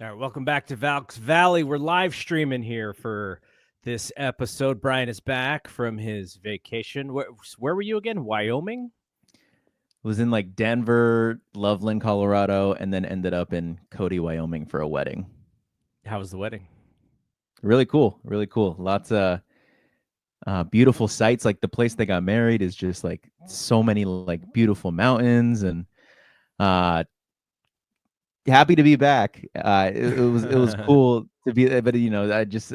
All right, welcome back to Valks Valley. We're live streaming here for this episode. Brian is back from his vacation. Where were you again? Wyoming? Was in like Denver, Loveland, Colorado, and then ended up in Cody, Wyoming for a wedding. How was the wedding? Really cool, really cool. Lots of beautiful sights. Like the place they got married is just like so many like beautiful mountains, and uh, happy to be back. It was cool to be, but I just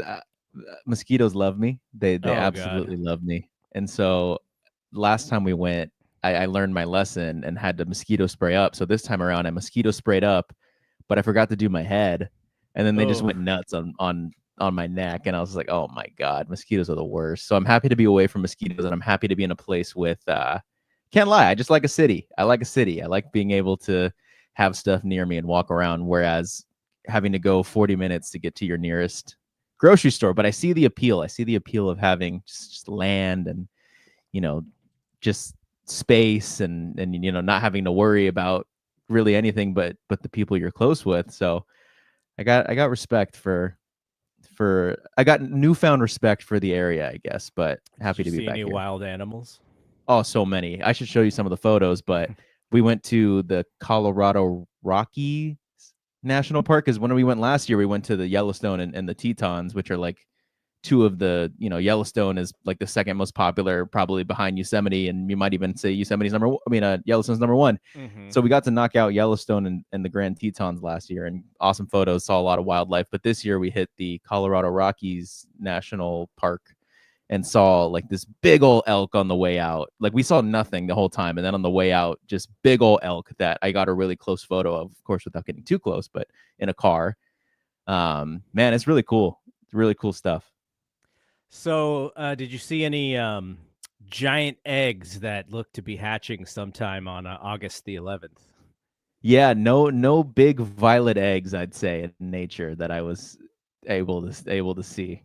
mosquitoes love me. They Oh God. absolutely love me, and so last time we went, I learned my lesson and had to mosquito spray up. So this time around, I mosquito sprayed up, but I forgot to do my head, and then they just Oh, went nuts on my neck, and I was like, oh my god, mosquitoes are the worst. So I'm happy to be away from mosquitoes, and I'm happy to be in a place with. Can't lie, I just like a city. I like a city. I like being able to have stuff near me and walk around, whereas having to go 40 minutes to get to your nearest grocery store. But I see the appeal. I see the appeal of having just land and you know just space and not having to worry about really anything but the people you're close with. So I got respect for I got newfound respect for the area, I guess, but did happy you to be see back any here. wild animals? Oh, so many. I should show you some of the photos, but we went to the Colorado Rocky National Park because when we went last year, we went to the Yellowstone and the Tetons, which are like two of the, Yellowstone is like the second most popular, probably behind Yosemite, and you might even say Yosemite's number. Yellowstone's number one. Mm-hmm. So we got to knock out Yellowstone and the Grand Tetons last year, and awesome photos. Saw a lot of wildlife, but this year we hit the Colorado Rockies National Park and saw like this big old elk on the way out. Like we saw nothing the whole time, and then on the way out, just big old elk that I got a really close photo of course, without getting too close, but in a car. Man, it's really cool. It's really cool stuff. So, did you see any giant eggs that look to be hatching sometime on August the 11th? Yeah, no big violet eggs, I'd say, in nature that I was able to see.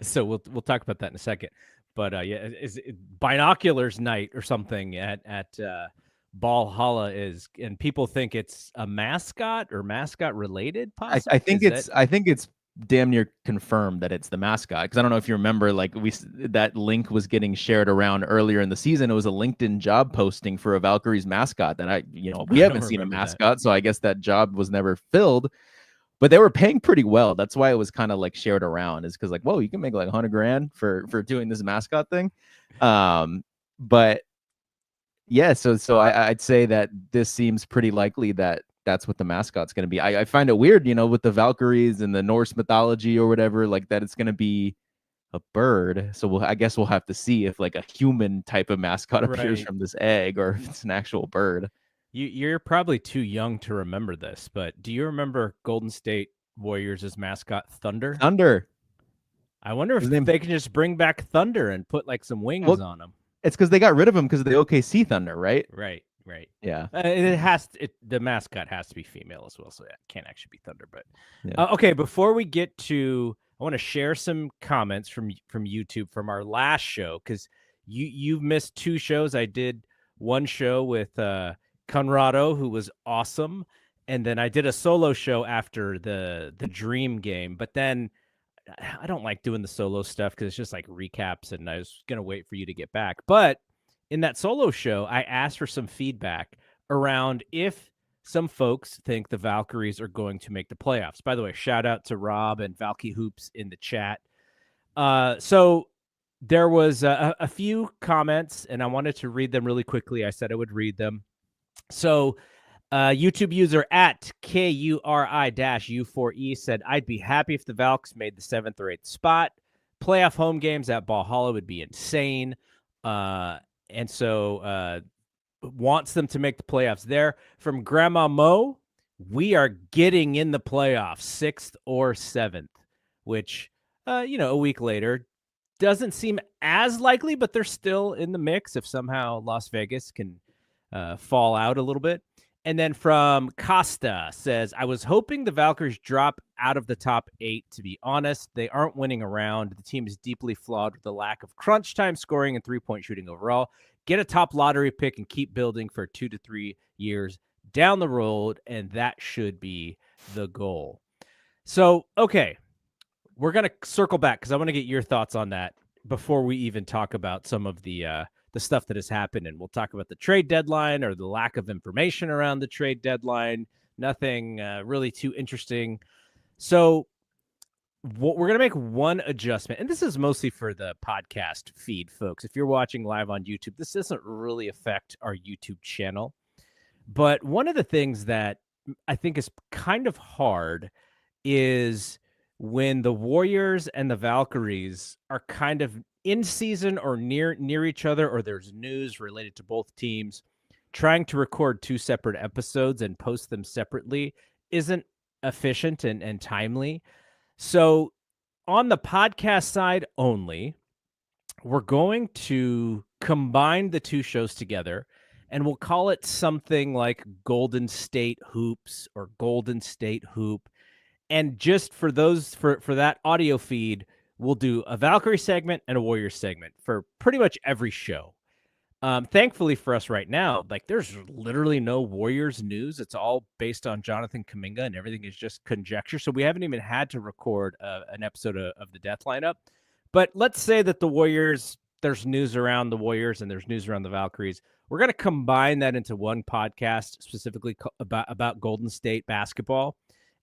So we'll talk about that in a second. But yeah, is it binoculars night or something at Valhalla is, and people think it's a mascot or mascot related, I possibly. think Is that it's damn near confirmed that it's the mascot, because I don't know if you remember, like that link was getting shared around earlier in the season. It was a LinkedIn job posting for a Valkyries mascot that we I don't haven't seen a remember that. mascot, so I guess that job was never filled. But they were paying pretty well. That's why it was kind of like shared around, is because like, whoa, you can make like 100 grand for doing this mascot thing. But yeah, so I'd say that this seems pretty likely that that's what the mascot's going to be. I find it weird, with the Valkyries and the Norse mythology or whatever, like that it's going to be a bird. So I guess we'll have to see if like a human type of mascot appears Right. from this egg or if it's an actual bird. You're probably too young to remember this, but do you remember Golden State Warriors' mascot Thunder? Thunder. I wonder His if name. they can just bring back Thunder and put like some wings Well, on him. it's because they got rid of him because of the OKC Thunder, right? Right, right. Yeah. It has to, the mascot has to be female as well, so it can't actually be Thunder. But Yeah. okay, before we get to, I want to share some comments from YouTube from our last show, because you've missed two shows. I did one show with Conrado, who was awesome, and then I did a solo show after the Dream game. But then I don't like doing the solo stuff because it's just like recaps, and I was gonna wait for you to get back. But in that solo show, I asked for some feedback around if some folks think the Valkyries are going to make the playoffs. By the way, shout out to Rob and Valky Hoops in the chat. So there was a few comments, and I wanted to read them really quickly. I said I would read them. So YouTube user at KURI-U4E said, I'd be happy if the Valks made the 7th or 8th spot. Playoff home games at Valhalla would be insane. And so wants them to make the playoffs there. From Grandma Mo, we are getting in the playoffs, 6th or 7th, which, a week later doesn't seem as likely, but they're still in the mix if somehow Las Vegas can fall out a little bit. And then from Costa says, I was hoping the Valkyries drop out of the top 8, to be honest. They aren't winning around. The team is deeply flawed with the lack of crunch time scoring and three-point shooting overall. Get a top lottery pick and keep building for 2 to 3 years down the road, and that should be the goal. So, okay, we're going to circle back because I want to get your thoughts on that before we even talk about some of the stuff that has happened. And we'll talk about the trade deadline or the lack of information around the trade deadline. Nothing really too interesting. So we're going to make one adjustment, and this is mostly for the podcast feed, folks. If you're watching live on YouTube, this doesn't really affect our YouTube channel. But one of the things that I think is kind of hard is when the Warriors and the Valkyries are kind of in season or near each other, or there's news related to both teams, trying to record two separate episodes and post them separately isn't efficient and timely. So on the podcast side only, we're going to combine the two shows together, and we'll call it something like Golden State Hoops or Golden State Hoop. And just for those, for that audio feed, we'll do a Valkyrie segment and a Warrior segment for pretty much every show. Thankfully for us right now, like there's literally no Warriors news. It's all based on Jonathan Kuminga, and everything is just conjecture. So we haven't even had to record an episode of the Death Lineup. But let's say that the Warriors, there's news around the Warriors and there's news around the Valkyries. We're going to combine that into one podcast specifically about Golden State basketball.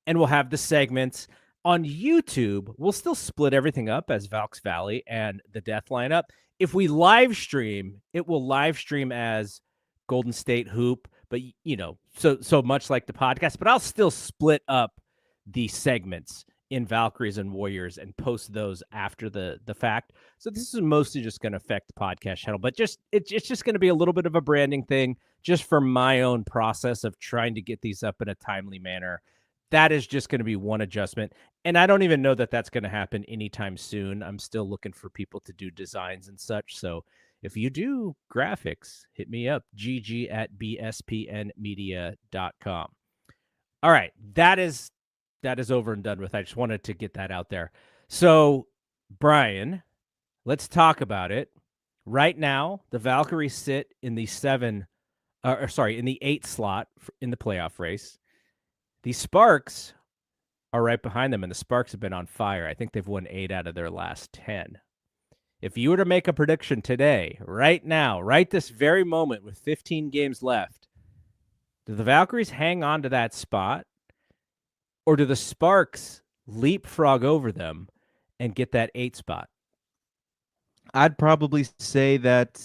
And we'll have the segments on YouTube. We'll still split everything up as Valks Valley and the Death Lineup. If we live stream, it will live stream as Golden State Hoop, but so much like the podcast, but I'll still split up the segments in Valkyries and Warriors and post those after the fact. So this is mostly just going to affect the podcast channel, but it's just going to be a little bit of a branding thing just for my own process of trying to get these up in a timely manner. That is just going to be one adjustment. And I don't even know that that's going to happen anytime soon. I'm still looking for people to do designs and such. So if you do graphics, hit me up, gg@bspnmedia.com. All right. That is over and done with. I just wanted to get that out there. So, Brian, let's talk about it. Right now, the Valkyries sit in the in the 8 slot in the playoff race. The Sparks are right behind them, and the Sparks have been on fire. I think they've won 8 out of their last 10. If you were to make a prediction today, right now, right this very moment with 15 games left, do the Valkyries hang on to that spot, or do the Sparks leapfrog over them and get that 8 spot? I'd probably say that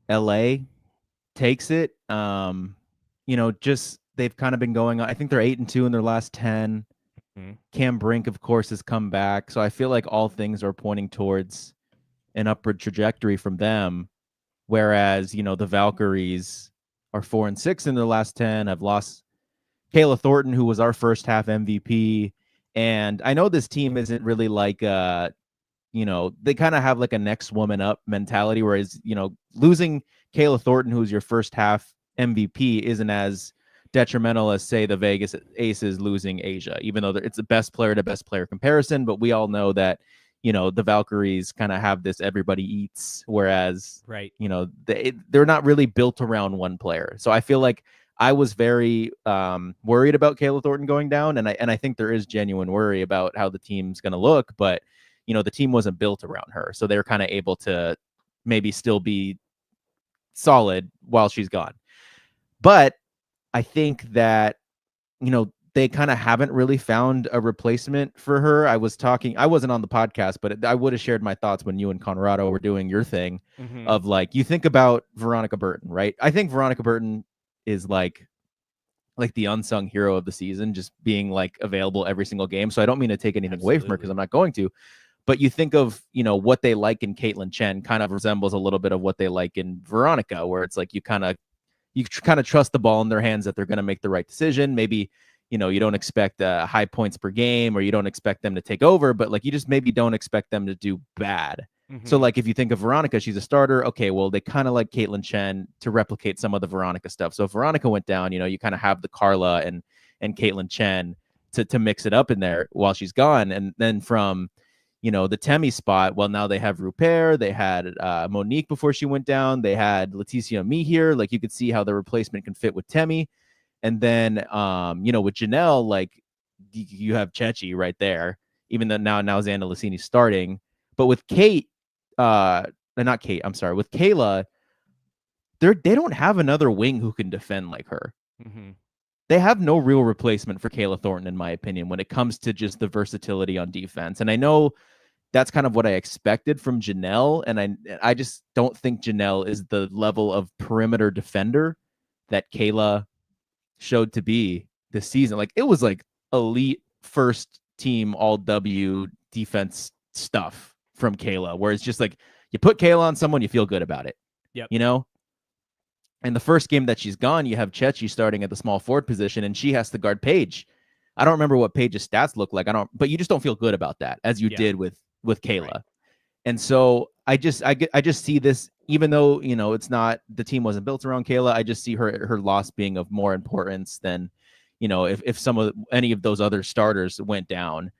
LA takes it. Just they've kind of been going on. I think they're 8-2 in their last 10. Mm-hmm. Cam Brink, of course, has come back. So I feel like all things are pointing towards an upward trajectory from them. Whereas, the Valkyries are 4-6 in their last 10. I've lost Kayla Thornton, who was our first half MVP. And I know this team isn't really like, they kind of have like a next woman up mentality. Whereas, losing Kayla Thornton, who's your first half MVP, isn't as detrimental as, say, the Vegas Aces losing Asia, even though it's a best player to best player comparison. But we all know that, the Valkyries kind of have this everybody eats, whereas, right, they're not really built around one player. So I feel like I was very worried about Kayla Thornton going down, and I think there is genuine worry about how the team's going to look, but, the team wasn't built around her. So they're kind of able to maybe still be solid while she's gone. But I think that, they kind of haven't really found a replacement for her. I wasn't on the podcast, but I would have shared my thoughts when you and Conrado were doing your thing of like, you think about Veronica Burton, right? I think Veronica Burton is like the unsung hero of the season, just being like available every single game. So I don't mean to take anything away from her because I'm not going to. But you think of, what they like in Caitlin Chen kind of resembles a little bit of what they like in Veronica, where it's like you kind of trust the ball in their hands that they're going to make the right decision. Maybe, you don't expect high points per game, or you don't expect them to take over, but like you just maybe don't expect them to do bad. Mm-hmm. So like if you think of Veronica, she's a starter. Okay, well, they kind of like Caitlin Chen to replicate some of the Veronica stuff. So if Veronica went down, you kind of have the Carla and Caitlin Chen to mix it up in there while she's gone. And then from the Temi spot, well, now they have Rupert, they had Monique before she went down, they had Leticia Me here. Like you could see how the replacement can fit with Temi. And then, with Janelle, like you have Chechi right there, even though now Xanda Lassini's starting. But with Kate, not Kate, I'm sorry, with Kayla, they don't have another wing who can defend like her. Mm-hmm. They have no real replacement for Kayla Thornton, in my opinion, when it comes to just the versatility on defense. And I know that's kind of what I expected from Janelle, and I just don't think Janelle is the level of perimeter defender that Kayla showed to be this season. Like, it was like elite first team all W defense stuff from Kayla, where it's just like you put Kayla on someone, you feel good about it. Yep. And the first game that she's gone, you have Chechi starting at the small forward position, and she has to guard Paige. I don't remember what Paige's stats look like. But you just don't feel good about that, as you did with Kayla. Right. And so I just see this, even though it's not, the team wasn't built around Kayla. I just see her loss being of more importance than if any of those other starters went down.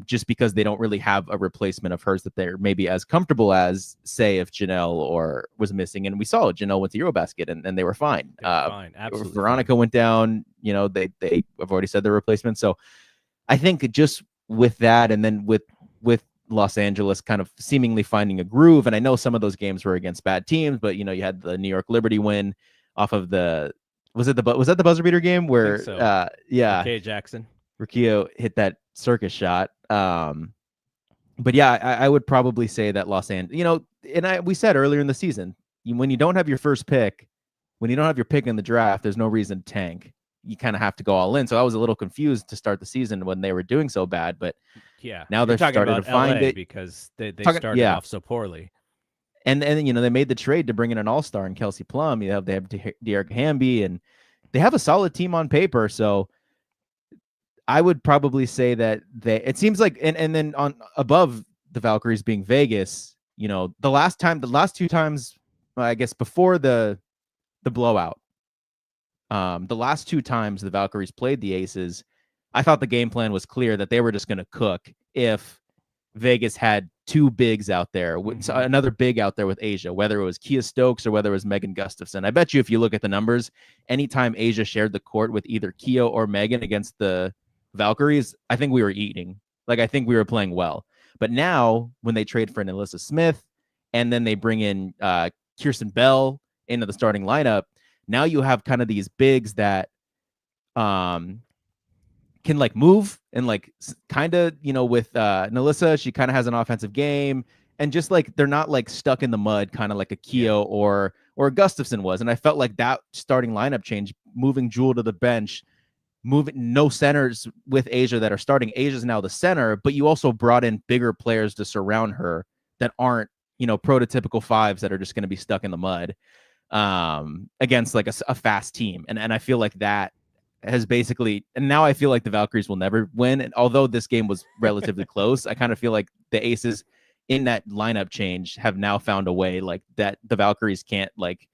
Just because they don't really have a replacement of hers that they're maybe as comfortable as, say, if Janelle was missing. And we saw Janelle went to Eurobasket and they were fine. Fine. Absolutely. Veronica went down, they have already said their replacement. So I think just with that, and then with Los Angeles kind of seemingly finding a groove. And I know some of those games were against bad teams, but you had the New York Liberty win off of was that the buzzer beater game where Kay Jackson. Riccio hit that circus shot. But yeah, I would probably say that Los Angeles, we said earlier in the season, when you don't have your first pick, when you don't have your pick in the draft, there's no reason to tank. You kind of have to go all in. So I was a little confused to start the season when they were doing so bad, but now they're starting to find it because they started off so poorly. And they made the trade to bring in an all-star in Kelsey Plum. They have Derek Hamby, and they have a solid team on paper. So I would probably say that it seems like, and then on above the Valkyries being Vegas, the last two times, I guess before the blowout, the last two times the Valkyries played the Aces, I thought the game plan was clear that they were just going to cook if Vegas had two bigs out there, another big out there with Asia, whether it was Kia Stokes or whether it was Megan Gustafson. I bet you if you look at the numbers, anytime Asia shared the court with either Kia or Megan against the Valkyries, I think we were eating. Like, I think we were playing well. But now when they trade for an Alyssa Smith and then they bring in Kirsten Bell into the starting lineup, now you have kind of these bigs that can like move and like kind of, with Nalissa, she kind of has an offensive game, and just like they're not like stuck in the mud, kind of like a Keo or Gustafson was. And I felt like that starting lineup change, moving Jewel to the bench, moving no centers with Asia that are starting. Asia's now the center, but you also brought in bigger players to surround her that aren't, prototypical fives that are just going to be stuck in the mud against like a fast team. And I feel like that has basically, and now I feel like the Valkyries will never win. And although this game was relatively close, I kind of feel like the Aces in that lineup change have now found a way like that the Valkyries can't like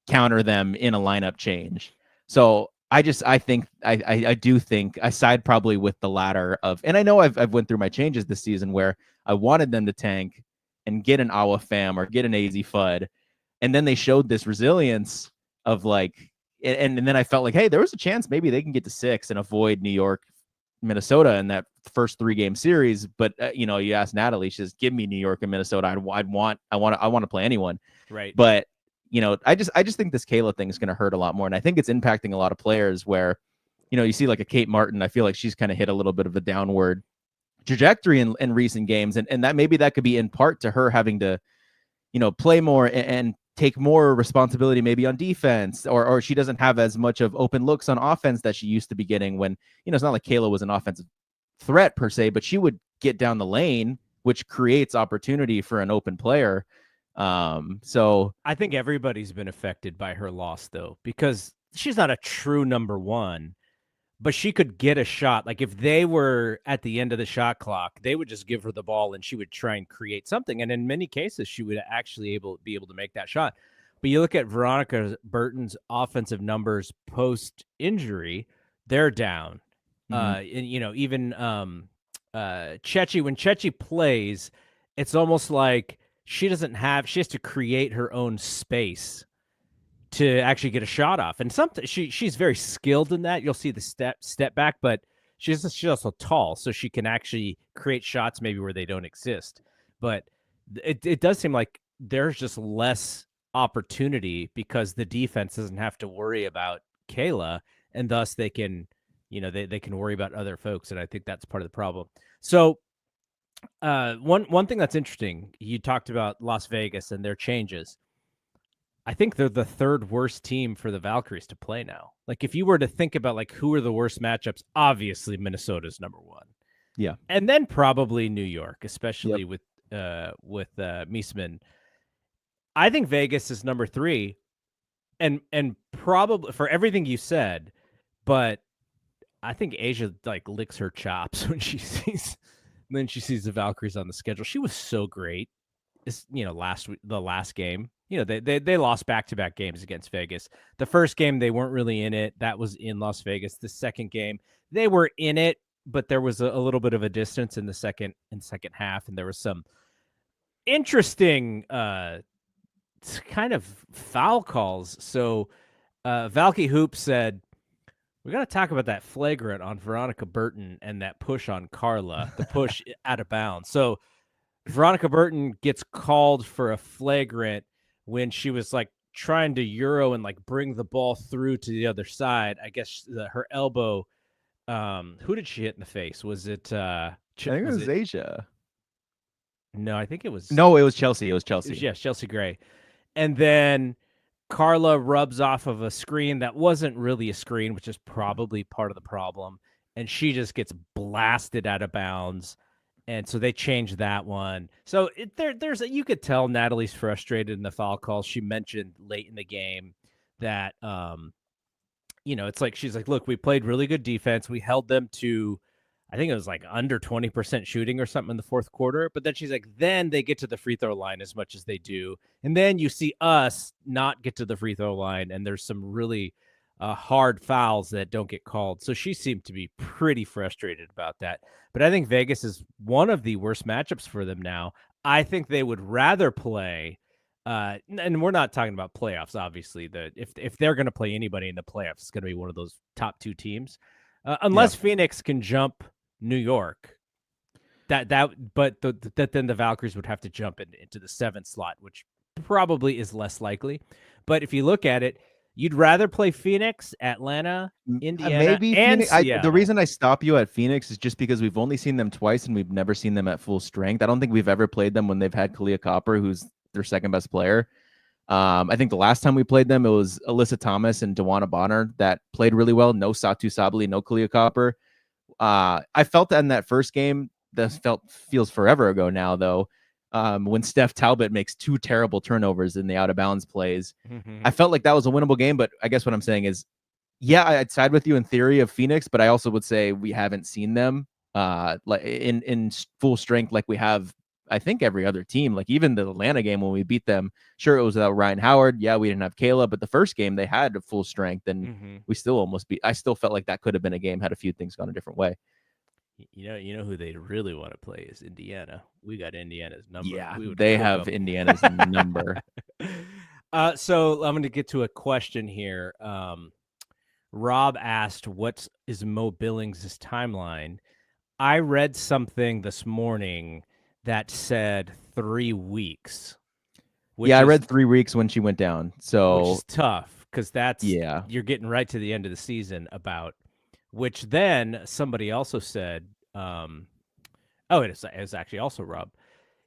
counter them in a lineup change. So I do think I side probably with the latter of, and I know I've went through my changes this season where I wanted them to tank and get an Awa Fam or get an AZ Fudd. And then they showed this resilience of like, and then I felt like, hey, there was a chance maybe they can get to 6 and avoid New York, Minnesota in that first 3-game series. But you ask Natalie, she says, "Give me New York and Minnesota. I want to play anyone." Right. But I just think this Kayla thing is going to hurt a lot more, and I think it's impacting a lot of players. Where you see like a Kate Martin, I feel like she's kind of hit a little bit of a downward trajectory in recent games, and that maybe that could be in part to her having to play more and take more responsibility maybe on defense, or she doesn't have as much of open looks on offense that she used to be getting when, it's not like Kayla was an offensive threat per se, but she would get down the lane, which creates opportunity for an open player. So I think everybody's been affected by her loss though, because she's not a true number one, but she could get a shot. Like if they were at the end of the shot clock, they would just give her the ball and she would try and create something. And in many cases, she would actually be able to make that shot. But you look at Veronica Burton's offensive numbers post injury, they're down. And even Chechi, when Chechi plays, it's almost like she has to create her own space to actually get a shot off. And she's very skilled in that. You'll see the step back, but she's also tall, so she can actually create shots maybe where they don't exist. But it does seem like there's just less opportunity because the defense doesn't have to worry about Kayla, and thus they can, they can worry about other folks. And I think that's part of the problem. So one thing that's interesting, you talked about Las Vegas and their changes. I think they're the third worst team for the Valkyries to play now. Like, if you were to think about like who are the worst matchups, obviously Minnesota's number one. Yeah. And then probably New York, especially with Miesman. I think Vegas is number 3. And probably for everything you said, but I think Asia like licks her chops when she sees the Valkyries on the schedule. She was so great. The last game. They lost back-to-back games against Vegas. The first game, they weren't really in it. That was in Las Vegas. The second game, they were in it, but there was a little bit of a distance in the second half, and there was some interesting kind of foul calls. So Valky Hoop said, we got to talk about that flagrant on Veronica Burton and that push on Carla, the push out of bounds. So Veronica Burton gets called for a flagrant when she was like trying to Euro and like bring the ball through to the other side. I guess her elbow, who did she hit in the face? Was it, I think it was Asia. No, I think it was. No, it was Chelsea. It was Chelsea. Yes, Chelsea Gray. And then Carla rubs off of a screen that wasn't really a screen, which is probably part of the problem. And she just gets blasted out of bounds. And so they changed that one. So you could tell Natalie's frustrated in the foul calls. She mentioned late in the game that, it's like, she's like, look, we played really good defense. We held them to, I think it was like under 20% shooting or something in the fourth quarter. But then she's like, then they get to the free throw line as much as they do. And then you see us not get to the free throw line. And there's some really hard fouls that don't get called. So she seemed to be pretty frustrated about that. But I think Vegas is one of the worst matchups for them now. I think they would rather play, and we're not talking about playoffs, obviously. If they're going to play anybody in the playoffs, it's going to be one of those top 2 teams, unless Phoenix can jump New York. But then the Valkyries would have to jump into the 7th slot, which probably is less likely. But if you look at it, you'd rather play Phoenix, Atlanta, Indiana, maybe and Phoenix. The reason I stop you at Phoenix is just because we've only seen them twice and we've never seen them at full strength. I don't think we've ever played them when they've had Kalia Copper, who's their second best player. I think the last time we played them, it was Alyssa Thomas and Dewana Bonner that played really well. No Satu Sabali, no Kalia Copper. I felt that in that first game. This feels forever ago now, though. When Steph Talbot makes 2 terrible turnovers in the out of bounds plays. I felt like that was a winnable game, but I guess what I'm saying is, I'd side with you in theory of Phoenix, but I also would say we haven't seen them like in full strength like we have, I think, every other team. Like even the Atlanta game when we beat them, sure, it was without Ryan Howard. Yeah, we didn't have Kayla, but the first game they had a full strength and we still almost beat. I still felt like that could have been a game had a few things gone a different way. You know who they really want to play is Indiana. We got Indiana's number. Yeah, they have Indiana's number. So I'm going to get to a question here. Rob asked, "What is Mo Billings' timeline?" I read something this morning that said 3 weeks. I read 3 weeks when she went down. So which is tough because you're getting right to the end of the season about. Which then somebody also said, it was actually also Rob.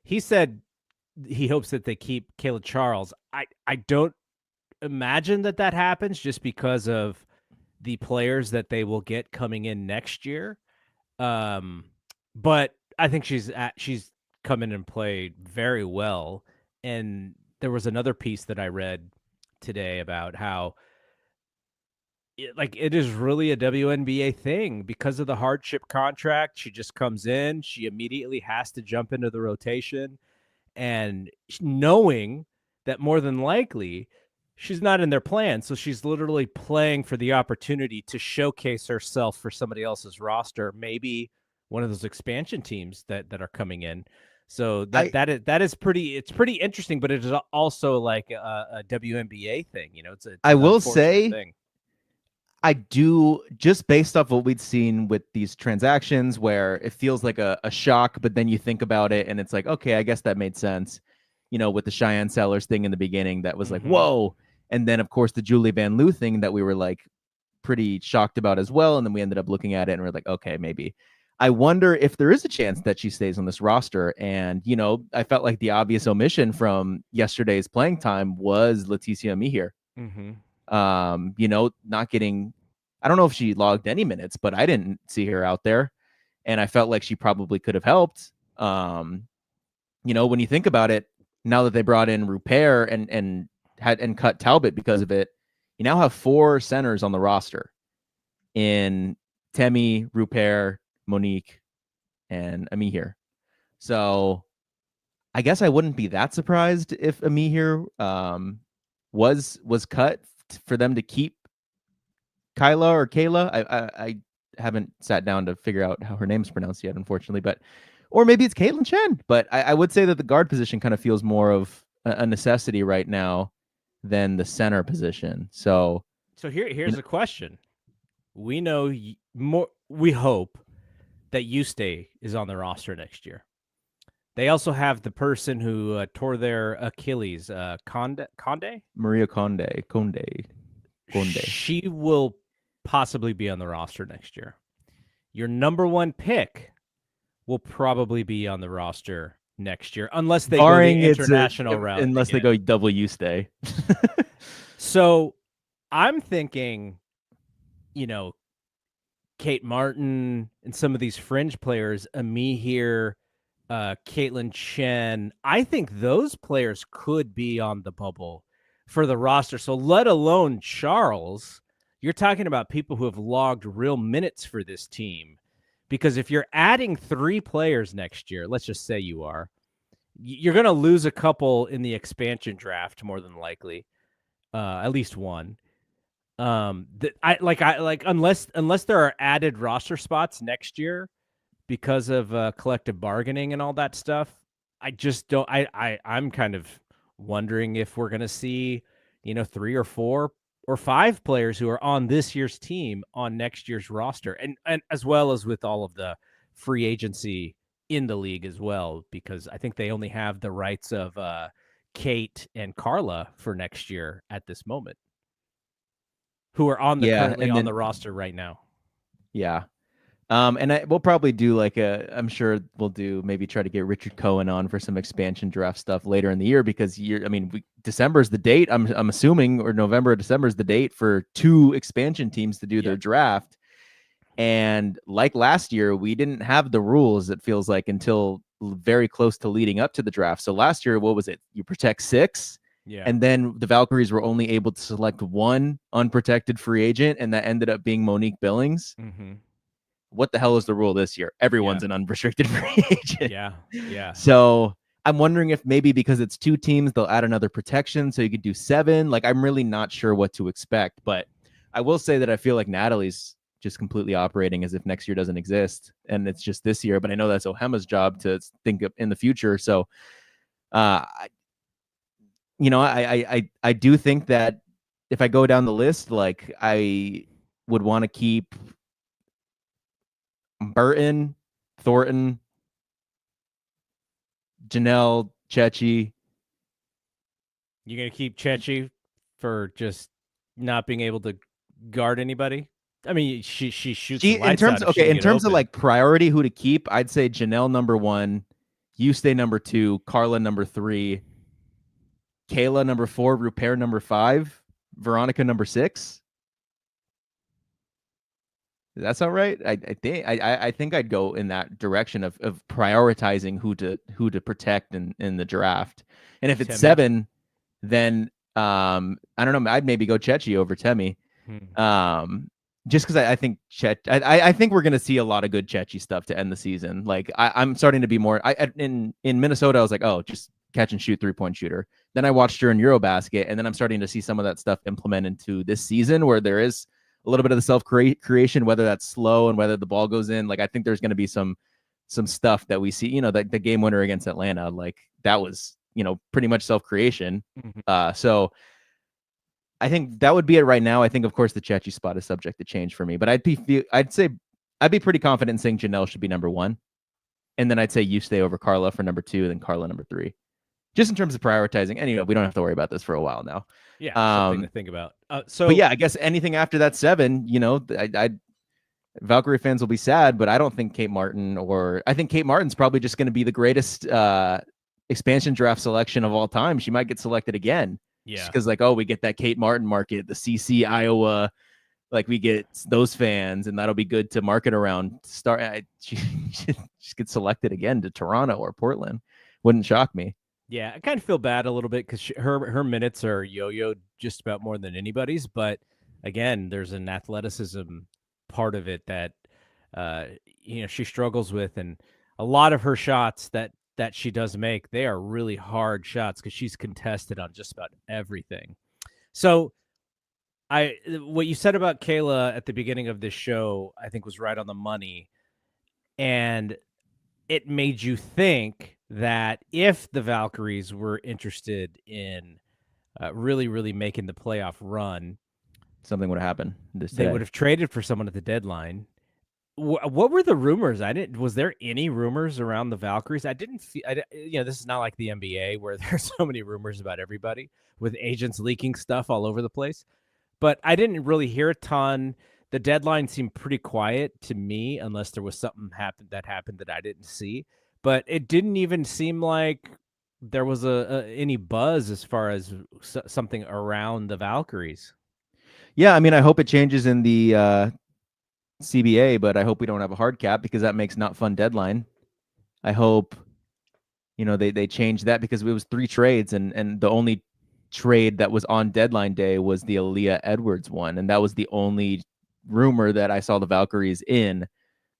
He said he hopes that they keep Kayla Charles. I don't imagine that happens just because of the players that they will get coming in next year. But I think she's come in and played very well. And there was another piece that I read today about how it is really a WNBA thing because of the hardship contract. She just comes in, she immediately has to jump into the rotation, and knowing that more than likely she's not in their plan. So she's literally playing for the opportunity to showcase herself for somebody else's roster, maybe one of those expansion teams that are coming in. So that is pretty interesting, but it is also like a WNBA thing. It's an I will unfortunate say, thing. I do, just based off what we'd seen with these transactions where it feels like a shock, but then you think about it and it's like, okay, I guess that made sense. With the Cheyenne Sellers thing in the beginning, that was like, whoa. And then, of course, the Julie Van Loo thing that we were like pretty shocked about as well. And then we ended up looking at it and we're like, okay, maybe. I wonder if there is a chance that she stays on this roster. And, I felt like the obvious omission from yesterday's playing time was Leticia Mihir. Not getting, I don't know if she logged any minutes, but I didn't see her out there. And I felt like she probably could have helped. When you think about it, now that they brought in Rupert and cut Talbot because of it, you now have 4 centers on the roster in Temi, Rupert, Monique, and Amihir. So I guess I wouldn't be that surprised if Amihir was cut for them to keep Kyla or Kayla. I haven't sat down to figure out how her name's pronounced yet, unfortunately, or maybe it's Caitlin Chen. But I would say that the guard position kind of feels more of a necessity right now than the center position. So here's a question. We know more. We hope that Eustace is on the roster next year. They also have the person who tore their Achilles, Conde? Maria Conde. She will possibly be on the roster next year. Your number 1 pick will probably be on the roster next year, unless they go the international route. Unless they go double Eustace. So I'm thinking, Kate Martin and some of these fringe players, Amihir, Caitlin Chen, I think those players could be on the bubble for the roster. So let alone Charles, you're talking about people who have logged real minutes for this team. Because if you're adding 3 players next year, let's just say you're going to lose a couple in the expansion draft, more than likely, at least one. Unless there are added roster spots next year because of collective bargaining and all that stuff, I just don't. I'm kind of wondering if we're going to see, 3 or 4 or 5 players who are on this year's team on next year's roster, and as well as with all of the free agency in the league as well, because I think they only have the rights of Kate and Carla for next year at this moment, who are currently on the roster right now. Yeah. And we'll probably do I'm sure we'll do maybe try to get Richard Cohen on for some expansion draft stuff later in the year, because December is the date. I'm assuming, or November or December is the date for 2 expansion teams to do their draft. And like last year, we didn't have the rules, it feels like, until very close to leading up to the draft. So last year, what was it? You protect 6. Yeah. And then the Valkyries were only able to select 1 unprotected free agent, and that ended up being Monique Billings. Mm-hmm. What the hell is the rule this year? Everyone's an unrestricted free agent. Yeah. So I'm wondering if maybe because it's 2 teams, they'll add another protection so you could do 7. I'm really not sure what to expect. But I will say that I feel like Natalie's just completely operating as if next year doesn't exist and it's just this year. But I know that's Ohema's job to think of in the future. So, I do think that if I go down the list, I would want to keep Burton, Thornton, Janelle, Chechi. You're going to keep Chechi for just not being able to guard anybody? I mean, she shoots the lights out. In terms of priority, who to keep, I'd say Janelle number 1, Eustace number 2, Carla number 3, Kayla number 4, Rupert number 5, Veronica number 6. Does that sound right? I think I'd go in that direction of prioritizing who to protect in the draft. And if it's 7, then I don't know. I'd maybe go Chechi over Temi. Just because I think I think we're gonna see a lot of good Chechi stuff to end the season. I'm starting to be more. In Minnesota, I was like, oh, just catch and shoot 3-point shooter. Then I watched her in Eurobasket, and then I'm starting to see some of that stuff implement into this season, where there is a little bit of the self creation, whether that's slow and whether the ball goes in. I think there's going to be some some stuff that we see, the game winner against Atlanta, like that was, pretty much self-creation. So I think that would be it right now. I think, of course, the Chechi spot is subject to change for me, but I'd be pretty confident in saying Janelle should be number 1. And then I'd say you stay over Carla for number 2, and then Carla number 3. Just in terms of prioritizing. And, we don't have to worry about this for a while now. Yeah, something to think about. But yeah, I guess anything after that 7, Valkyrie fans will be sad, but I don't think Kate Martin, I think Kate Martin's probably just going to be the greatest expansion draft selection of all time. She might get selected again. Yeah. Because we get that Kate Martin market, the CC Iowa, like we get those fans, and that'll be good to market around. She gets selected again to Toronto or Portland. Wouldn't shock me. Yeah, I kind of feel bad a little bit because her minutes are yo-yoed just about more than anybody's. But again, there's an athleticism part of it that she struggles with, and a lot of her shots that she does make, they are really hard shots because she's contested on just about everything. So what you said about Kayla at the beginning of this show, I think was right on the money. And it made you think that if the Valkyries were interested in really, really making the playoff run, something would have happened. They would have traded for someone at the deadline. What were the rumors? Was there any rumors around the Valkyries? I didn't feel, this is not like the NBA where there's so many rumors about everybody with agents leaking stuff all over the place. But I didn't really hear a ton. The deadline seemed pretty quiet to me, unless there was something that happened that I didn't see. But it didn't even seem like there was any buzz as far as something around the Valkyries. Yeah, I mean, I hope it changes in the CBA, but I hope we don't have a hard cap because that makes not fun deadline. I hope, they change that because it was 3 trades and the only trade that was on deadline day was the Aaliyah Edwards one. And that was the only rumor that I saw the Valkyries in. I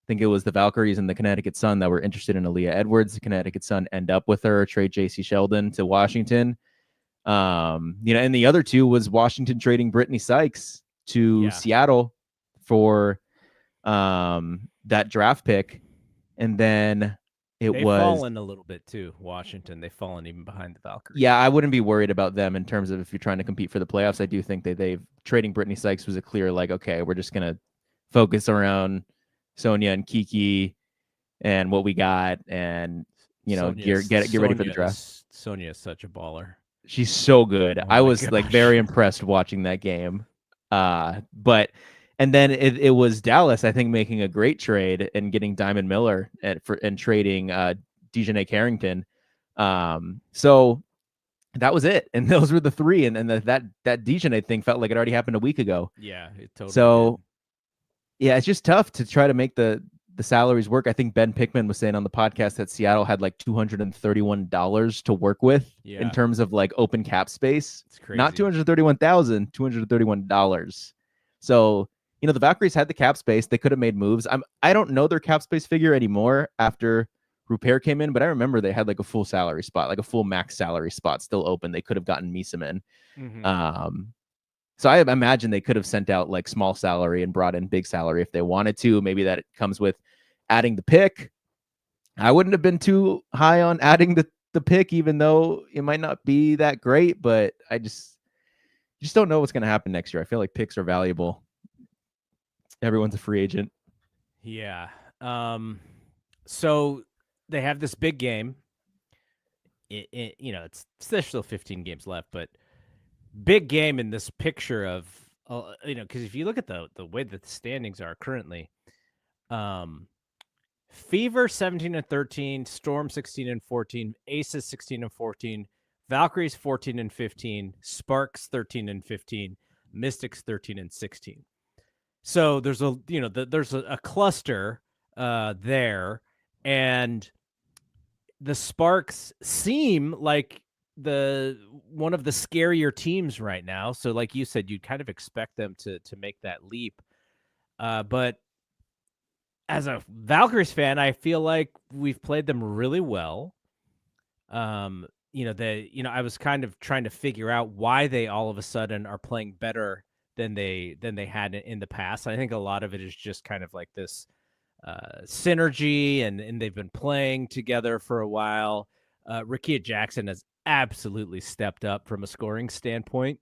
think it was the Valkyries and the Connecticut Sun that were interested in Aaliyah Edwards. The Connecticut Sun end up with her, trade JC Sheldon to Washington. And the other 2 was Washington trading Brittany Sykes to Seattle for that draft pick. And then they've fallen a little bit too. Washington, they've fallen even behind the Valkyries. Yeah, I wouldn't be worried about them in terms of if you're trying to compete for the playoffs. I do think that they've trading Brittany Sykes was a clear, like, okay, we're just going to focus around Sonia and Kiki and what we got, and get ready for the draft. Sonia is such a baller. She's so good. I was very impressed watching that game. And then it was Dallas, I think, making a great trade and getting Diamond Miller and trading Dejanay Carrington. So that was it. And those were the 3. And then that Dejanay thing felt like it already happened a week ago. Yeah, it totally did. Yeah, it's just tough to try to make the salaries work. I think Ben Pickman was saying on the podcast that Seattle had like $231 to work with in terms of like open cap space. It's crazy. Not $231,000, $231. So, the Valkyries had the cap space. They could have made moves. I don't know their cap space figure anymore after Rupert came in, but I remember they had like a full salary spot, like a full max salary spot still open. They could have gotten Meesum in. Mm-hmm. So I imagine they could have sent out like small salary and brought in big salary if they wanted to. Maybe that it comes with adding the pick. I wouldn't have been too high on adding the pick, even though it might not be that great, but I just don't know what's going to happen next year. I feel like picks are valuable. Everyone's a free agent. Yeah. So they have this big game. There's still 15 games left, but big game in this picture of, because if you look at the way that the standings are currently, Fever 17-13, Storm 16-14, Aces 16-14, Valkyries 14-15, Sparks 13-15, Mystics 13-16. So there's a cluster there, and the Sparks seem like one of the scarier teams right now. So like you said, you'd kind of expect them to make that leap. But as a Valkyries fan, I feel like we've played them really well. I was kind of trying to figure out why they all of a sudden are playing better than they had in the past. I think a lot of it is just kind of like this synergy, and they've been playing together for a while. Rakia Jackson has absolutely stepped up from a scoring standpoint.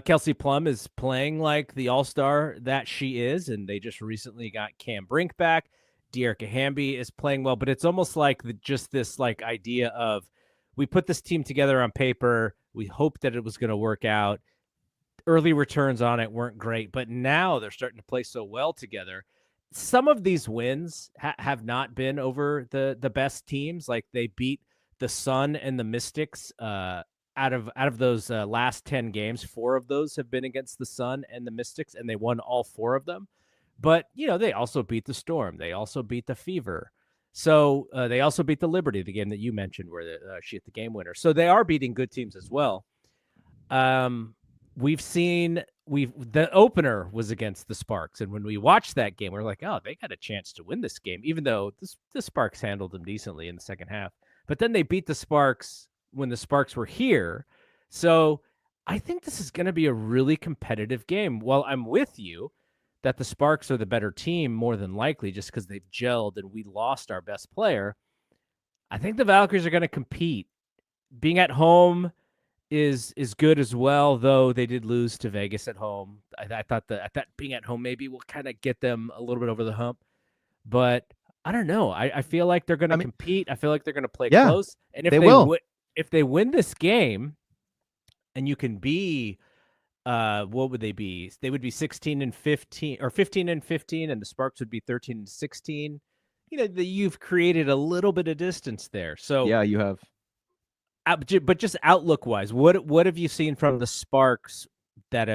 Kelsey Plum is playing like the all-star that she is, and they just recently got Cam Brink back. Dearica Hamby is playing well, but it's almost like just this like idea of we put this team together on paper. We hoped that it was going to work out. Early returns on it weren't great, but now they're starting to play so well together. Some of these wins have not been over the best teams. Like they beat the Sun and the Mystics. Out of those last 10 games, 4 of those have been against the Sun and the Mystics, and they won all 4 of them. But, they also beat the Storm. They also beat the Fever. So they also beat the Liberty, the game that you mentioned where she hit the game winner. So they are beating good teams as well. The opener was against the Sparks. And when we watched that game, we we're like, oh, they got a chance to win this game, even though the Sparks handled them decently in the second half. But then they beat the Sparks when the Sparks were here. So I think this is going to be a really competitive game. Well, I'm with you that the Sparks are the better team more than likely just because they've gelled and we lost our best player. I think the Valkyries are going to compete. Being at home is good as well, though they did lose to Vegas at home. I thought that being at home maybe will kind of get them a little bit over the hump. But I don't know. I feel like they're going to compete. I feel like they're going to play close. And if if they win this game, and you can be, what would they be? They would be 16-15 or 15-15, and the Sparks would be 13-16. You've created a little bit of distance there. So yeah, you have. But just outlook wise, what have you seen from the Sparks that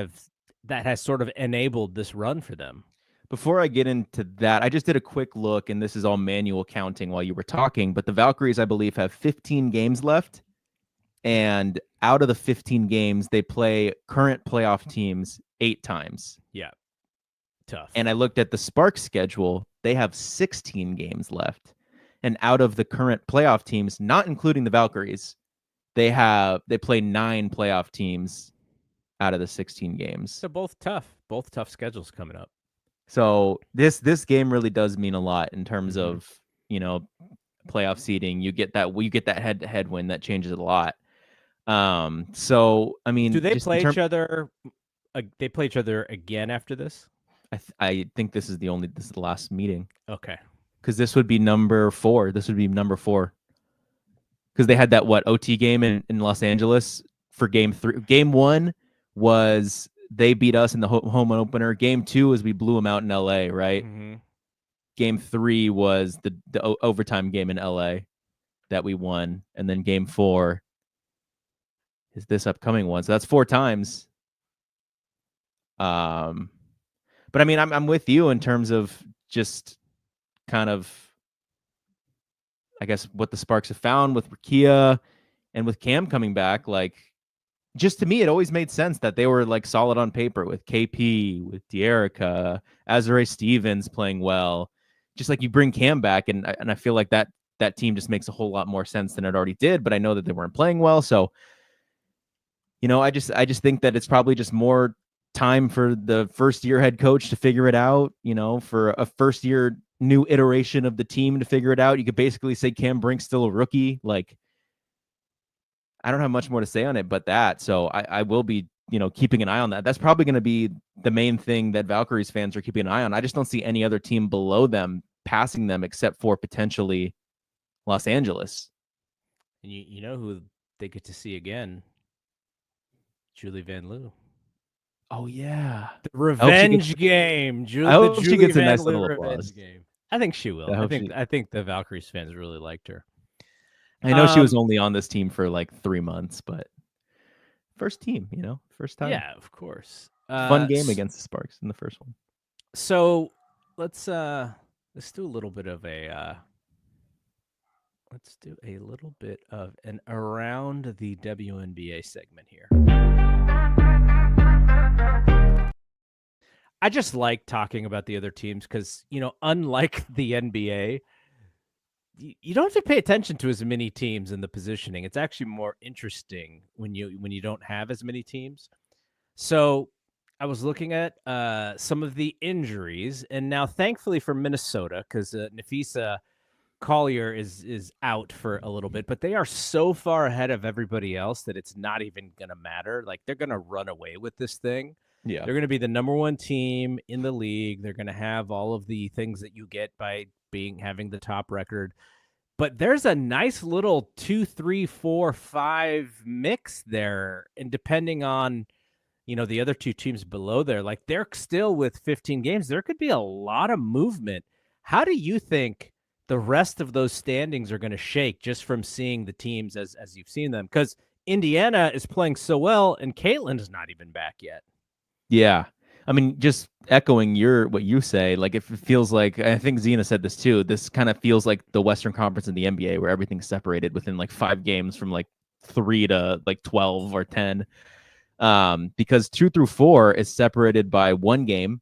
has sort of enabled this run for them? Before I get into that, I just did a quick look, and this is all manual counting while you were talking, but the Valkyries, I believe, have 15 games left. And out of the 15 games, they play current playoff teams 8 times. Yeah. Tough. And I looked at the Sparks schedule. They have 16 games left. And out of the current playoff teams, not including the Valkyries, they play 9 playoff teams out of the 16 games. So both tough schedules coming up. So this game really does mean a lot in terms of, playoff seeding. You get that head-to-head win that changes a lot. So I mean, do they play each other? They play each other again after this? I think this is the last meeting. Okay. Because this would be number 4. This would be number 4. Because they had that OT game in Los Angeles for game 3. Game 1 was they beat us in the home opener. Game 2 was we blew them out in LA, right? Mm-hmm. Game 3 was the overtime game in LA that we won, and then game 4 is this upcoming one. So that's 4 times. But I mean, I'm with you in terms of just kind of, I guess, what the Sparks have found with Rakia and with Cam coming back. Like, just to me, it always made sense that they were like solid on paper with KP, with Dearica, Azure Stevens playing well. Just like you bring Cam back, and I feel like that team just makes a whole lot more sense than it already did. But I know that they weren't playing well, so I just think that it's probably just more time for the first year head coach to figure it out. For a first year new iteration of the team to figure it out. You could basically say Cam Brink's still a rookie. Like, I don't have much more to say on it but that. So I will be, keeping an eye on that. That's probably going to be the main thing that Valkyries fans are keeping an eye on. I just don't see any other team below them passing them except for potentially Los Angeles. And you know who they get to see again? Julie Van Loo. Oh yeah, the revenge game. I hope she gets a nice little applause. Game. I think she will. I think the Valkyries fans really liked her. I know she was only on this team for like 3 months, but first team, first time. Yeah, of course. Fun game against the Sparks in the first one. So let's do a little bit of an around the WNBA segment here. I just like talking about the other teams because, unlike the NBA, you don't have to pay attention to as many teams in the positioning. It's actually more interesting when you don't have as many teams. So looking at some of the injuries, and now thankfully for Minnesota, because Nafisa Collier is out for a little bit, but they are so far ahead of everybody else that it's not even gonna matter. Like, they're gonna run away with this thing. Yeah. They're gonna be the number one team in the league. They're gonna have all of the things that you get by having the top record. But there's a nice little 2, 3, 4, 5 mix there, and depending on the other two teams below there, like they're still with 15 games. There could be a lot of movement. How do you think the rest of those standings are going to shake just from seeing the teams as you've seen them? Because Indiana is playing so well, and Caitlin is not even back yet. Yeah. I mean, just echoing what you say, like if it feels like, I think Zena said this too, this kind of feels like the Western Conference in the NBA where everything's separated within like 5 games from like 3 to like 12 or 10. Because 2 through 4 is separated by 1 game.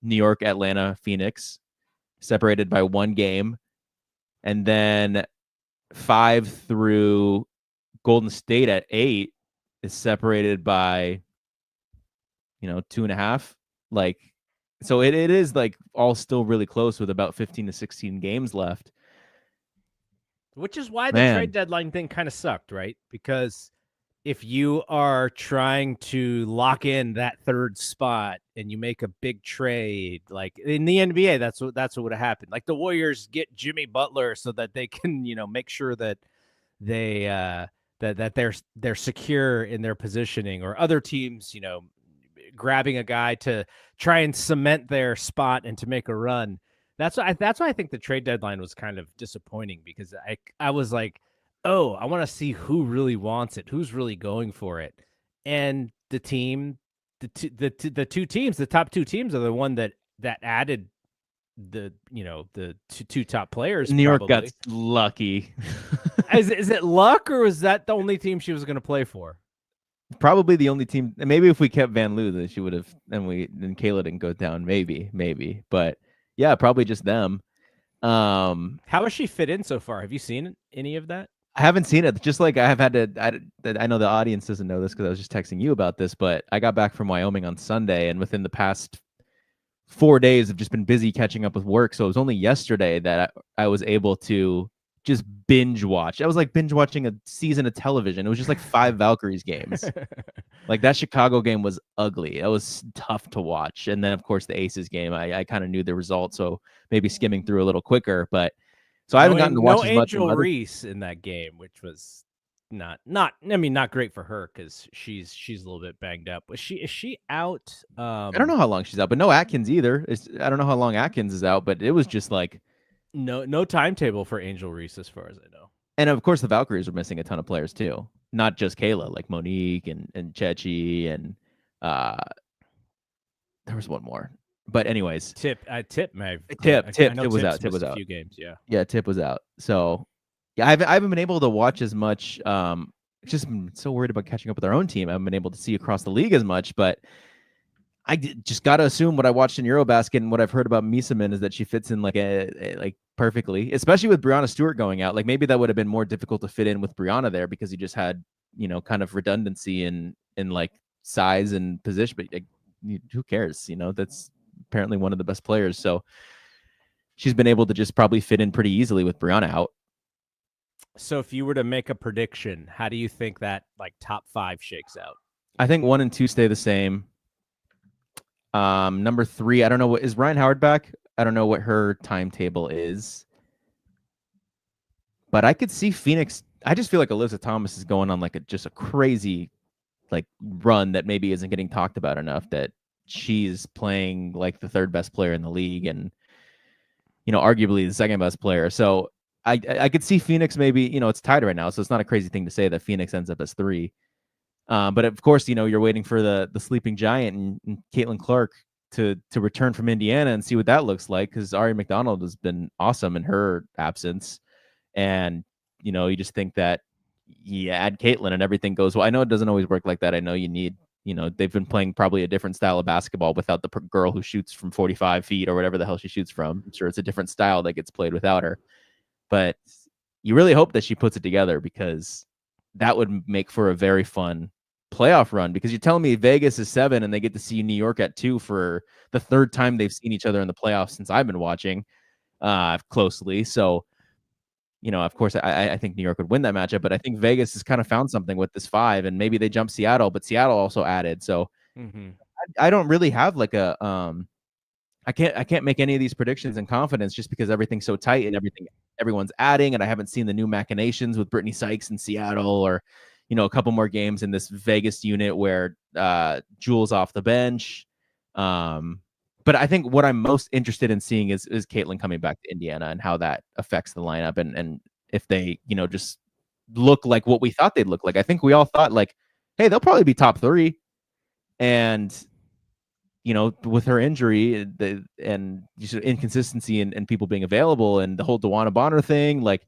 New York, Atlanta, Phoenix, separated by 1 game. And then 5 through Golden State at 8 is separated by 2.5. Like, so it is like all still really close with about 15 to 16 games left. Which is why the trade deadline thing kind of sucked, right? Because if you are trying to lock in that 3rd spot and you make a big trade, like in the NBA, that's what would have happened. Like the Warriors get Jimmy Butler so that they can, make sure that they that they're secure in their positioning, or other teams, grabbing a guy to try and cement their spot and to make a run. That's why I think the trade deadline was kind of disappointing, because I was like, oh, I want to see who really wants it, who's really going for it. And the team, the two teams, the top 2 teams are the one that added the two top players. New York got lucky. Is it luck, or was that the only team she was going to play for? Probably the only team. Maybe if we kept Van Loo, then she would have. And Kayla didn't go down. Maybe. But yeah, probably just them. How has she fit in so far? Have you seen any of that? I haven't seen it. Just like I have had to. I know the audience doesn't know this because I was just texting you about this. But I got back from Wyoming on Sunday, and within the past 4 days, I've just been busy catching up with work. So it was only yesterday that I was able to just binge watch. I was like binge watching a season of television. It was just like 5 Valkyries games. Like that Chicago game was ugly. It was tough to watch. And then of course the Aces game, I kind of knew the result, so maybe skimming through a little quicker. But so I haven't gotten to watch as much. Angel Reese in that game, which was not great for her because she's a little bit banged up. Is she out? I don't know how long she's out, but no Atkins either. I don't know how long Atkins is out, but it was just like no timetable for Angel Reese as far as I know. And of course the Valkyries are missing a ton of players too. Not just Kayla, like Monique and Chechi and there was one more. But anyways, Tip was out. Tip was out. A few games, yeah. Tip was out. So yeah, I haven't been able to watch as much. Just been so worried about catching up with our own team. I haven't been able to see across the league as much, but I just got to assume what I watched in Eurobasket and what I've heard about Misamin is that she fits in like perfectly, especially with Brianna Stewart going out. Like maybe that would have been more difficult to fit in with Brianna there because you just had, kind of redundancy in like size and position, but who cares? That's apparently one of the best players. So she's been able to just probably fit in pretty easily with Brianna out. So if you were to make a prediction, how do you think that like top 5 shakes out? I think 1 and 2 stay the same. Number 3, I don't know is Ryan Howard back? I don't know what her timetable is, but I could see Phoenix. I just feel like Alyssa Thomas is going on like just a crazy like run that maybe isn't getting talked about enough, that she's playing like the 3rd best player in the league and, arguably the 2nd best player. So I could see Phoenix maybe, it's tied right now. So it's not a crazy thing to say that Phoenix ends up as 3. But of course, you're waiting for the sleeping giant and Caitlin Clark to return from Indiana and see what that looks like, because Ari McDonald has been awesome in her absence. And, you just think that you add Caitlin and everything goes well. I know it doesn't always work like that. I know you need, they've been playing probably a different style of basketball without the girl who shoots from 45 feet or whatever the hell she shoots from. I'm sure it's a different style that gets played without her. But you really hope that she puts it together, because that would make for a very fun playoff run, because you're telling me Vegas is 7 and they get to see New York at 2 for the third time they've seen each other in the playoffs since I've been watching closely. So, of course, I think New York would win that matchup, but I think Vegas has kind of found something with this 5, and maybe they jump Seattle, but Seattle also added. So I don't really have like a I can't make any of these predictions in confidence just because everything's so tight and everyone's adding, and I haven't seen the new machinations with Brittany Sykes in Seattle, or a couple more games in this Vegas unit where Jules off the bench. But I think what I'm most interested in seeing is Caitlin coming back to Indiana and how that affects the lineup, and if they just look like what we thought they'd look like. I think we all thought like, hey, they'll probably be top 3, and with her injury and inconsistency and people being available and the whole DeWanna Bonner thing, like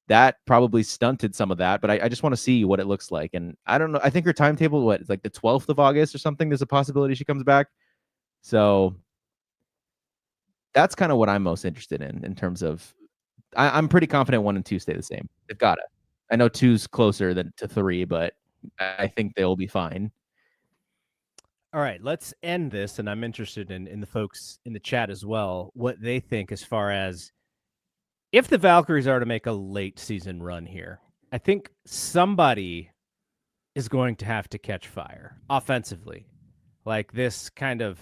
that probably stunted some of that. But I just want to see what it looks like. And I don't know. I think her timetable, it's like the 12th of August or something. There's a possibility she comes back. So that's kind of what I'm most interested in terms of, I'm pretty confident 1 and 2 stay the same. They've got to. I know 2's closer to 3, but I think they'll be fine. All right, let's end this, and I'm interested in the folks in the chat as well, what they think as far as if the Valkyries are to make a late season run here. I think somebody is going to have to catch fire offensively. Like this kind of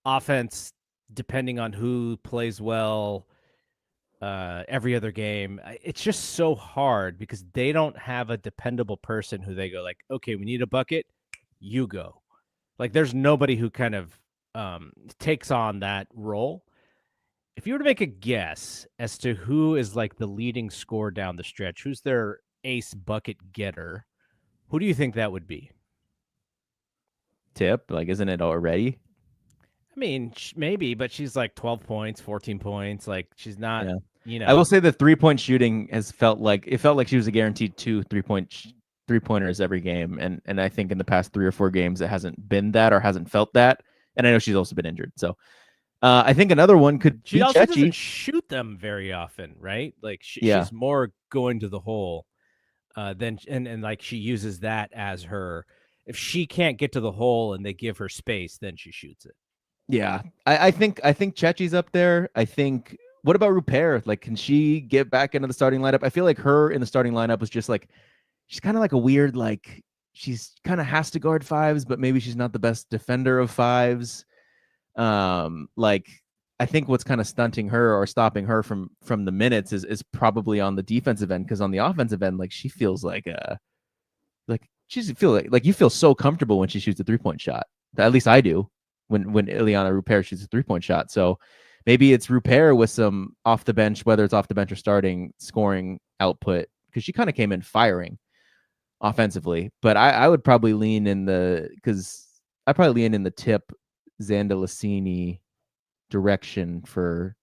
offense, depending on who plays well every other game, it's just so hard because they don't have a dependable person who they go like, okay, we need a bucket, you go. Like there's nobody who kind of takes on that role. If you were to make a guess as to who is like the leading scorer down the stretch, who's their ace bucket getter, who do you think that would be? Tip, like, isn't it already? I mean, maybe, but she's like 12 points, 14 points. Like she's not, I will say the 3-point shooting felt like she was a guaranteed 2 3-pointers every game. And I think in the past 3 or 4 games, it hasn't been that or hasn't felt that. And I know she's also been injured. So I think another one could she be also Chechi. Doesn't shoot them very often, right? Like she's more going to the hole than and like she uses that as her. If she can't get to the hole and they give her space, then she shoots it. Yeah, I think Chechi's up there. I think. What about Rupert? Like, can she get back into the starting lineup? I feel like her in the starting lineup was just like, she's kind of like a weird, like she's kind of has to guard 5s, but maybe she's not the best defender of 5s. Like I think what's kind of stunting her or stopping her from the minutes is probably on the defensive end, because on the offensive end, like she feels like you feel so comfortable when she shoots a 3-point shot. At least I do when Ileana Rupert shoots a 3-point shot. So maybe it's Rupert with some off the bench, whether it's off the bench or starting scoring output, because she kind of came in firing offensively. But I would probably lean in the Tip Zandalicini direction for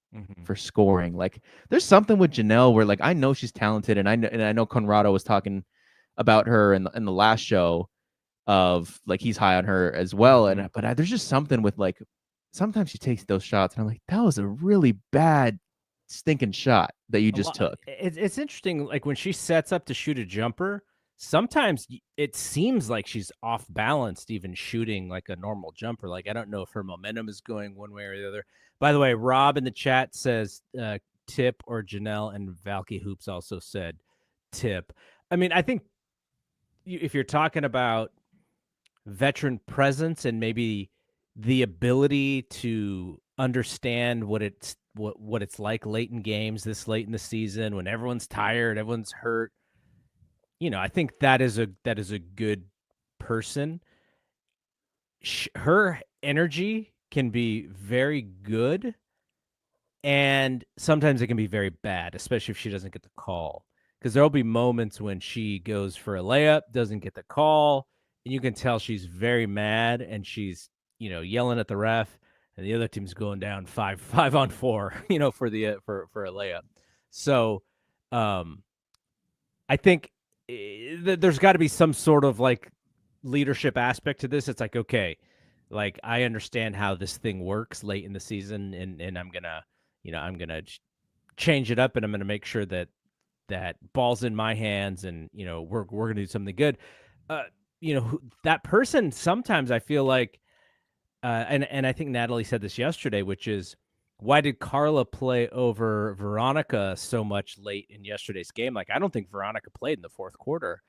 scoring. Like there's something with Janelle where like I know she's talented, and I know Conrado was talking about her in the last show of like he's high on her as well. But there's just something with like sometimes she takes those shots and I'm like, that was a really bad stinking shot that you just took. It's interesting, like when she sets up to shoot a jumper, sometimes it seems like she's off balanced even shooting like a normal jumper. Like I don't know if her momentum is going one way or the other. By the way, Rob in the chat says Tip or Janelle, and Valky Hoops also said Tip. I mean, I think if you're talking about veteran presence and maybe the ability to understand what it's like late in games, this late in the season when everyone's tired, everyone's hurt, I think that is a good person. Her energy can be very good, and sometimes it can be very bad, especially if she doesn't get the call. Because there'll be moments when she goes for a layup, doesn't get the call, and you can tell she's very mad, and she's yelling at the ref, and the other team's going down 5 on 4, for the for a layup. So, I think there's got to be some sort of like leadership aspect to this. It's like, okay, like I understand how this thing works late in the season, and I'm gonna change it up, and I'm gonna make sure that ball's in my hands, and we're gonna do something good. that person sometimes I feel like, and I think Natalie said this yesterday, which is, why did Carla play over Veronica so much late in yesterday's game? Like, I don't think Veronica played in the fourth quarter.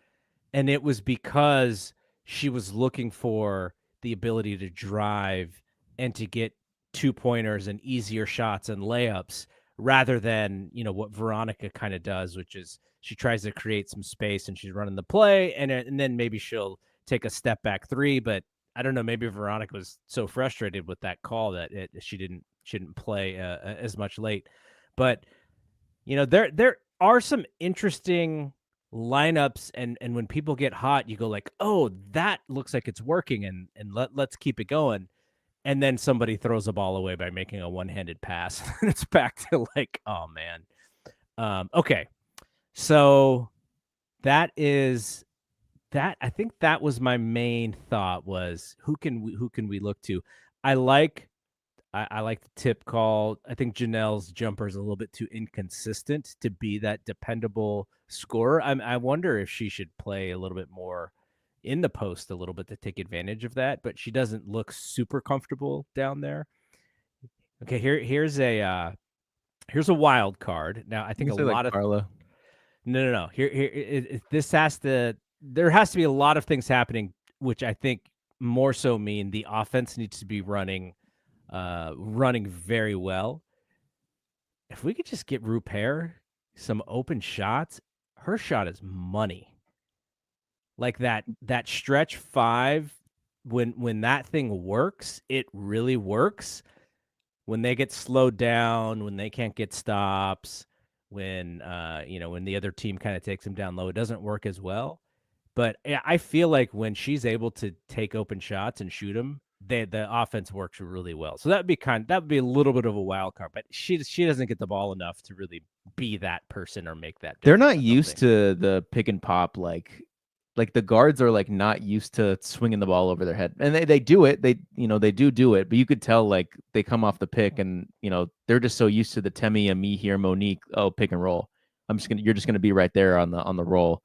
And it was because she was looking for the ability to drive and to get 2-pointers and easier shots and layups rather than, what Veronica kind of does, which is she tries to create some space and she's running the play and then maybe she'll take a step back three. But I don't know, maybe Veronica was so frustrated with that call that she didn't play as much late. But, there are some interesting lineups, and when people get hot, you go like, oh, that looks like it's working, and let's keep it going. And then somebody throws a ball away by making a one-handed pass, and it's back to like, oh man. Okay, so that is that. I think that was my main thought, was who can we look to. I like the tip call. I think Janelle's jumper is a little bit too inconsistent to be that dependable scorer. I wonder if she should play a little bit more in the post a little bit to take advantage of that, but she doesn't look super comfortable down there. Okay, here's a wild card. Now, I think You a say like lot of Carla. no. There has to be a lot of things happening, which I think more so mean the offense needs to be running very well. If we could just get Rupert some open shots, her shot is money. Like that stretch five, when that thing works, it really works. When they get slowed down, when they can't get stops, when when the other team kind of takes them down low, it doesn't work as well. But I feel like when she's able to take open shots and shoot them, the offense works really well. So that would be a little bit of a wild card. But she doesn't get the ball enough to really be that person or make that They're difference, not I don't used think. to the pick and pop like the guards are like not used to swinging the ball over their head, and they do it. They do it, but you could tell like they come off the pick, and they're just so used to the Temi and me here, Monique. Oh, pick and roll. You're just gonna be right there on the roll.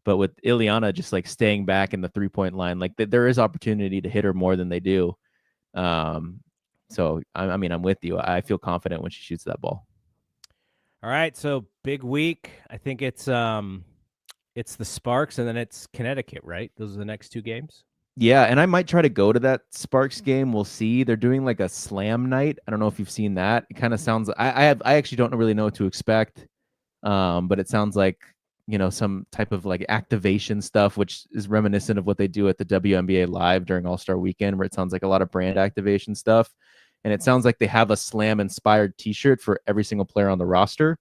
But with Ileana just like staying back in the 3-point line, like there is opportunity to hit her more than they do. So I'm with you. I feel confident when she shoots that ball. All right, so big week. I think it's the Sparks and then it's Connecticut, right? Those are the next two games. Yeah, and I might try to go to that Sparks game. We'll see. They're doing like a slam night. I don't know if you've seen that. It kind of sounds. I actually don't really know what to expect. But it sounds like some type of like activation stuff, which is reminiscent of what they do at the WNBA Live during All-Star Weekend, where it sounds like a lot of brand activation stuff. And it sounds like they have a slam inspired T-shirt for every single player on the roster,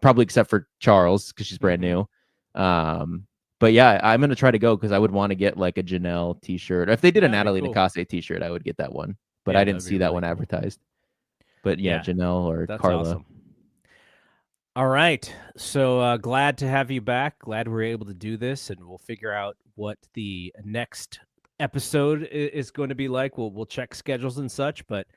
probably except for Charles because she's brand new. But yeah, I'm gonna try to go because I would want to get like a Janelle T-shirt. Or if they did a That'd be Natalie cool. Nakase T-shirt, I would get that one. But Yeah, I that didn't would be see that really one cool. advertised. But yeah, Janelle or That's Carla. awesome. All right. So glad to have you back. Glad we're able to do this, and we'll figure out what the next episode is going to be like. We'll check schedules and such, but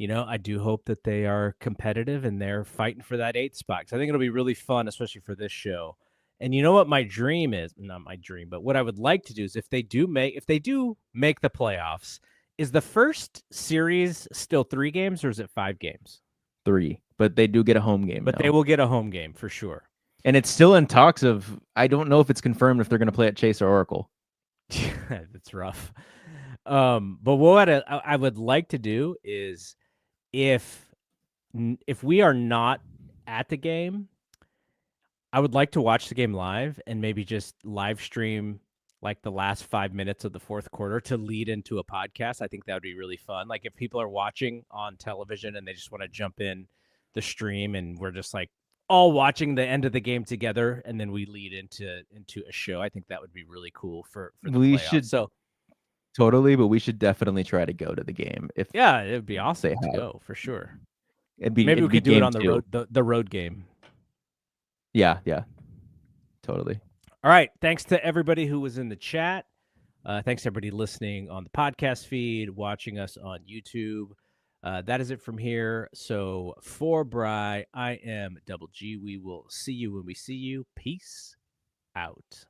I do hope that they are competitive and they're fighting for that 8th spot. 'Cause I think it'll be really fun, especially for this show. And you know what my dream is? Not my dream, but what I would like to do is if they do make the playoffs, is the first series still 3 games or is it 5 games? 3, but they do get a home game. But now. they will get a home game for sure. And it's still in talks of, I don't know if it's confirmed if they're going to play at Chase or Oracle. That's rough. But what I would like to do is if we are not at the game, I would like to watch the game live and maybe just live stream like the last 5 minutes of the fourth quarter to lead into a podcast. I think that would be really fun. Like if people are watching on television and they just want to jump in the stream and we're just like all watching the end of the game together and then we lead into a show. I think that would be really cool for the playoffs. Should so totally, but we should definitely try to go to the game. yeah, it would be awesome to go for sure. Maybe we could do it on the 2. road, the road game. Yeah, totally. All right. Thanks to everybody who was in the chat. Thanks to everybody listening on the podcast feed, watching us on YouTube. That is it from here. So for Bri, I am Double G. We will see you when we see you. Peace out.